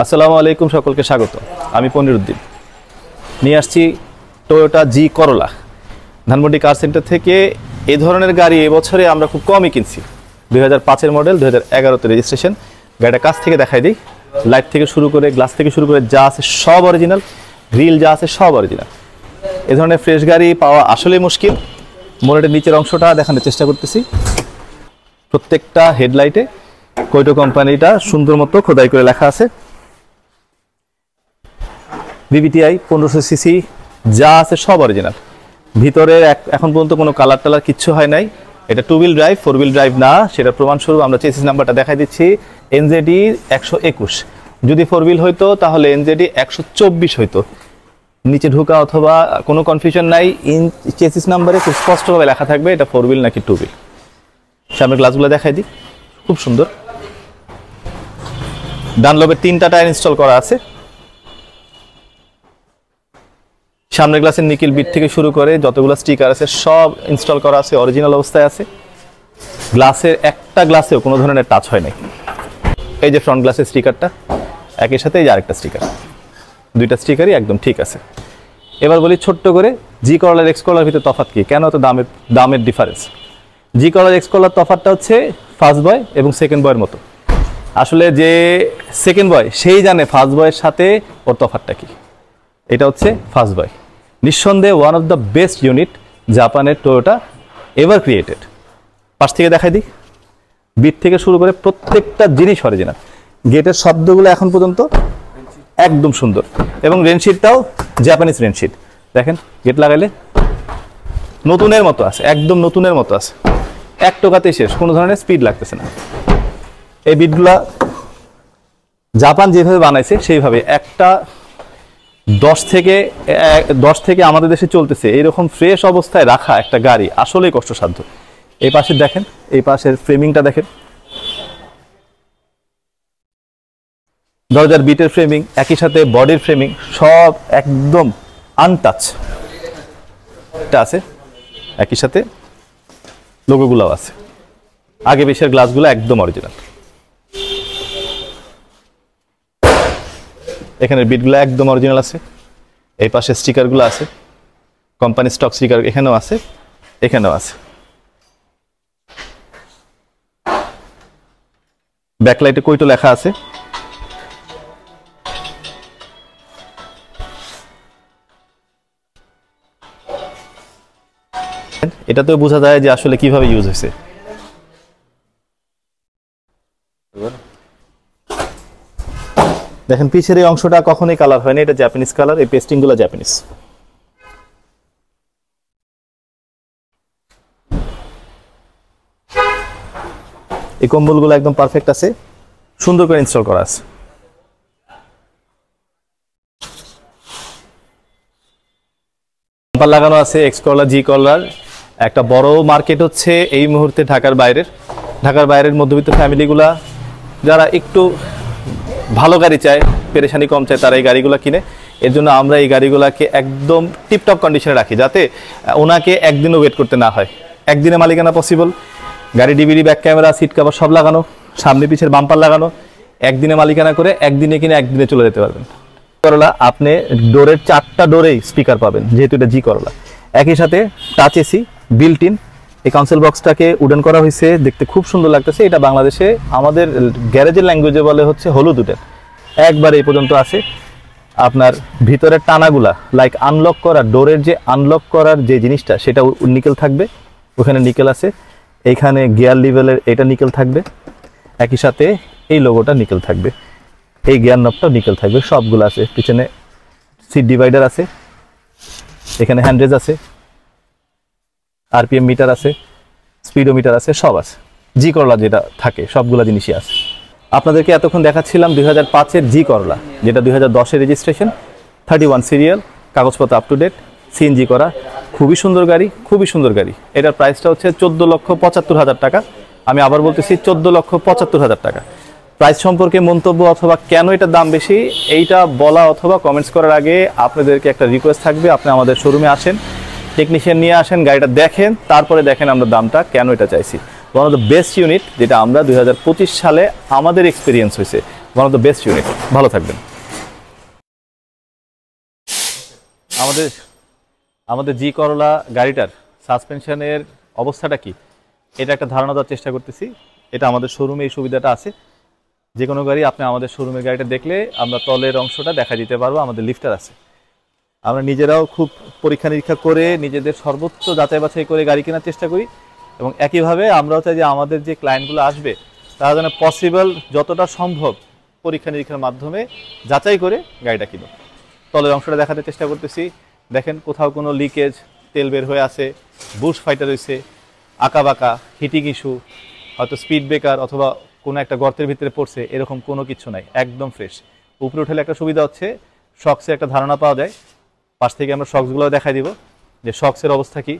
আসসালামু আলাইকুম, সকলকে স্বাগত। আমি পনিরউদ্দিন নিয়ে আসছি টয়োটা জি করোলা। ধানমন্ডি কার সেন্টার থেকে এই ধরনের গাড়ি এবছরে আমরা খুব কমই কিনছি। 2005-এর মডেল, 2011-তে রেজিস্ট্রেশন। গাড়িটা কাছ থেকে দেখাই দিই। লাইট থেকে শুরু করে, গ্লাস থেকে শুরু করে যা আছে সব অরিজিনাল, গ্রিল যা আছে সব অরিজিনাল। এ ধরনের ফ্রেশ গাড়ি পাওয়া আসলেই মুশকিল। মোটরের নিচের অংশটা দেখানোর চেষ্টা করতেছি। প্রত্যেকটা হেডলাইটে কৈটো কোম্পানিটা সুন্দর মতো খোদাই করে লেখা আছে। বিবিটিআই 1500 সিসি যা আছে সব অরিজিনাল। ভিতরে এখন পর্যন্ত কোনো কালার টালার কিচ্ছু হয় নাই। এটা 2 হুইল ড্রাইভ, 4 হুইল ড্রাইভ না। সেটা প্রমাণস্বরূপ আমরা চেসিস নাম্বারটা দেখাই দিচ্ছি। এনজেডি 121। যদি 4 হুইল হইতো তাহলে এনজেডি 124 হইতো। নিচে ঢোকা অথবা কোনো কনফিউশন নাই। চেসিস নাম্বারে খুব স্পষ্টভাবে লেখা থাকবে এটা 4 হুইল নাকি 2 হুইল। সামনের গ্লাসগুলো দেখাই দিই, খুব সুন্দর। ডানলবের 3টা টায়ার ইনস্টল করা আছে। সামনের গ্লাসের নিকেল বিট থেকে শুরু করে যতগুলো স্টিকার আছে সব ইনস্টল করা আছে, অরিজিনাল অবস্থায় আছে। গ্লাসের একটা গ্লাসেও কোনো ধরনের টাচ হয় নাই। এই যে ফ্রন্ট গ্লাসের স্টিকারটা, একই সাথে এই যে আরেকটা স্টিকার, দুইটা স্টিকারই একদম ঠিক আছে। এবার বলি ছোট্ট করে, জি করলার এক্স করলার ভিতরে তফাৎ কি, কেন এত দামের ডিফারেন্স? জি করলার এক্স করলার তফাৎটা হচ্ছে ফার্স্ট বয় এবং সেকেন্ড বয়ের মতো। আসলে যে সেকেন্ড বয় সেই জানে ফার্স্ট বয়ের সাথে ওর তফাৎটা কি। এটা হচ্ছে ফার্স্ট বয়, নিঃসন্দেহে one of the best unit জাপানের টয়োটা এভার ক্রিয়েটেড। পাশ থেকে দেখাই দিই, বিট থেকে শুরু করে প্রত্যেকটা জিনিস অরিজিনাল। গেটের শব্দগুলো এখন পর্যন্ত একদম সুন্দর, এবং রেনশিটটাও জাপানিজ রেনশিট। দেখেন গেট লাগাইলে নতুনের মতো আছে, একদম নতুনের মতো আছে। এক টোকাতেই শেষ, কোনো ধরনের স্পিড লাগতেছে না। এই বিটগুলা জাপান যেভাবে বানাইছে সেইভাবে একটা 10 থেকে আমাদের দেশে চলতেছে এইরকম ফ্রেশ অবস্থায় রাখা একটা গাড়ি আসলেই কষ্টসাধ্য। এই পাশে দেখেন, এই পাশের ফ্রেমিংটা দেখেন, দরজার বিটের ফ্রেমিং, একই সাথে বডির ফ্রেমিং সব একদম আনটাচ আছে। একই সাথে লোগোগুলোও আছে। আগে বেশের গ্লাসগুলো একদম অরিজিনাল। এখানের বিটগুলো একদম অরিজিনাল আছে। এই পাশে স্টিকারগুলো আছে, কোম্পানি স্টক স্টিকার এখানেও আছে, এখানেও আছে। ব্যাকলাইটে কৈটো লেখা আছে। এটাতেও বোঝা যায় যে আসলে কিভাবে ইউজ হয়েছে। দেখেন পিছের এই অংশটা কখনোই কালার হয়নি, এটা জাপানিজ কালার। এই পেস্টিং গুলো জাপানিজ। এই কম্বলগুলো একদম পারফেক্ট আছে, সুন্দর করে ইনস্টল করা আছে। বাম্পার লাগানো আছে এক্স করলা জি করলার। একটা বড় মার্কেট হচ্ছে এই মুহূর্তে ঢাকার বাইরের মধ্যবিত্ত ফ্যামিলিগুলা যারা একটু ভালো গাড়ি চায়, পেরেশানি কম চায়, তারা এই গাড়িগুলো কিনে। এর জন্য আমরা এই গাড়িগুলোকে একদম টিপটপ কন্ডিশনে রাখি, যাতে ওনাকে একদিনও ওয়েট করতে না হয়। একদিনে মালিকানা পসিবল। গাড়ি DVD, back camera, seat cover সব লাগানো, সামনে পিছের বাম্পার লাগানো। একদিনে মালিকানা করে একদিনে কিনে একদিনে চলে যেতে পারবেন। করলা আপনি ডোরের 4টা ডোরেই স্পিকার পাবেন, যেহেতু এটা জি করলা। একই সাথে টাচ এসি বিল্ট ইন। এই কাউন্সিল বক্সটাকে উডেন করা হয়েছে, দেখতে খুব সুন্দর লাগতেছে। এটা বাংলাদেশে আমাদের গ্যারেজের ল্যাঙ্গুয়েজে বলে হচ্ছে হলুদ উডেন। একবার এই পর্যন্ত আছে। আপনার ভিতরের টানাগুলা লাইক আনলক করা, ডোরের যে আনলক করার যে জিনিসটা সেটা নিকেল থাকবে, ওখানে নিকেল আছে। এইখানে গিয়ার লেভেলের এটা নিকেল থাকবে, একই সাথে এই লোগোটা নিকেল থাকবে, এই গিয়ার নবটাও নিকেল থাকবে, সবগুলো আছে। পিছনে সিট ডিভাইডার আছে, এখানে হ্যান্ডরেজ আছে, আরপিএম মিটার আছে, স্পিডোমিটার আছে, সব আছে। জি করলা যেটা থাকে সবগুলো জিনিসই আছে। আপনাদেরকে এতক্ষণ দেখাচ্ছিলাম 2005-এর জি করলা, যেটা 2010-এর রেজিস্ট্রেশন, 31 সিরিয়াল, কাগজপত্র আপ টু ডেট, সিএনজি করা। খুবই সুন্দর গাড়ি, খুবই সুন্দর গাড়ি। এটার প্রাইসটা হচ্ছে 14,75,000 টাকা। আমি আবার বলতেছি 14,75,000 টাকা। প্রাইস সম্পর্কে মন্তব্য অথবা কেন এটার দাম বেশি এইটা বলা অথবা কমেন্টস করার আগে আপনাদেরকে একটা রিকোয়েস্ট থাকবে, আপনি আমাদের শোরুমে আসেন, টেকনিশিয়ান নিয়ে আসেন, গাড়িটা দেখেন, তারপরে দেখেন আমরা দামটা কেন এটা চাইছি। One of the best unit, যেটা আমরা 2025 সালে আমাদের এক্সপিরিয়েন্স হয়েছে, one of the best unit. ভালো থাকবেন। আমাদের আমাদের জি করলা গাড়িটার সাসপেনশনের অবস্থাটা কি, এটা একটা ধারণা দেওয়ার চেষ্টা করতেছি। এটা আমাদের শোরুমে এই সুবিধাটা আছে, যে কোনো গাড়ি আপনি আমাদের শোরুমের গাড়িটা দেখলে আমরা তলের অংশটা দেখা দিতে পারবো, আমাদের লিফটার আছে। আমরা নিজেরাও খুব পরীক্ষা নিরীক্ষা করে নিজেদের সর্বোচ্চ যাচাই বাছাই করে গাড়ি কেনার চেষ্টা করি, এবং একইভাবে আমরাও চাই যে আমাদের যে ক্লায়েন্টগুলো আসবে তারা যেন পসিবল যতটা সম্ভব পরীক্ষা নিরীক্ষার মাধ্যমে যাচাই করে গাড়িটা কিনো। তলের অংশটা দেখাতে চেষ্টা করতেছি। দেখেন কোথাও কোনো লিকেজ, তেল বের হয়ে আছে, বুশ ফাইটার হয়েছে, আঁকা বাঁকা, হিটিং ইস্যু, হয়তো স্পিড ব্রেকার অথবা কোনো একটা গর্তের ভিতরে পড়ছে, এরকম কোনো কিছু নাই, একদম ফ্রেশ। উপরে উঠলে একটা সুবিধা হচ্ছে শক্সে একটা ধারণা পাওয়া যায়। পাশ থেকে আমরা শক্সগুলো দেখাই দিব যে শক্সের অবস্থা কি,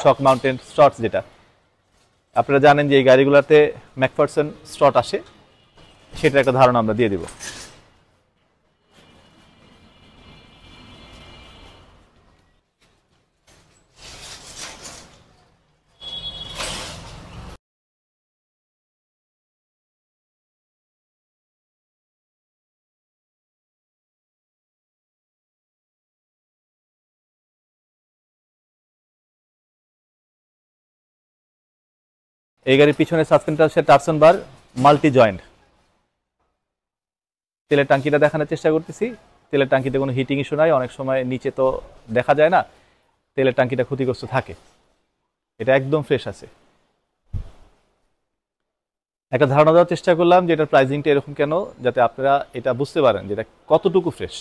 শক মাউন্টেন স্ট্রটস, যেটা আপনারা জানেন যে এই গাড়িগুলোতে ম্যাকফারসন স্ট্রট আসে, সেটার একটা ধারণা আমরা দিয়ে দিব। এই গাড়ির পিছনে সাসপেন্সটা হচ্ছে টারসন বার মাল্টি জয়েন্ট। তেলের টাঙ্কিটা দেখানোর চেষ্টা করতেছি। তেলের টাঙ্কিতে কোনো হিটিং ইস্যু নাই, অনেক সময় নিচে তো দেখা যায় না, তেলের টাঙ্কিটা ক্ষতিগ্রস্ত থাকে, এটা একদম ফ্রেশ আছে। একটা ধারণা দেওয়ার চেষ্টা করলাম যে এটার প্রাইসিংটা এরকম কেন, যাতে আপনারা এটা বুঝতে পারেন যে এটা কতটুকু ফ্রেশ।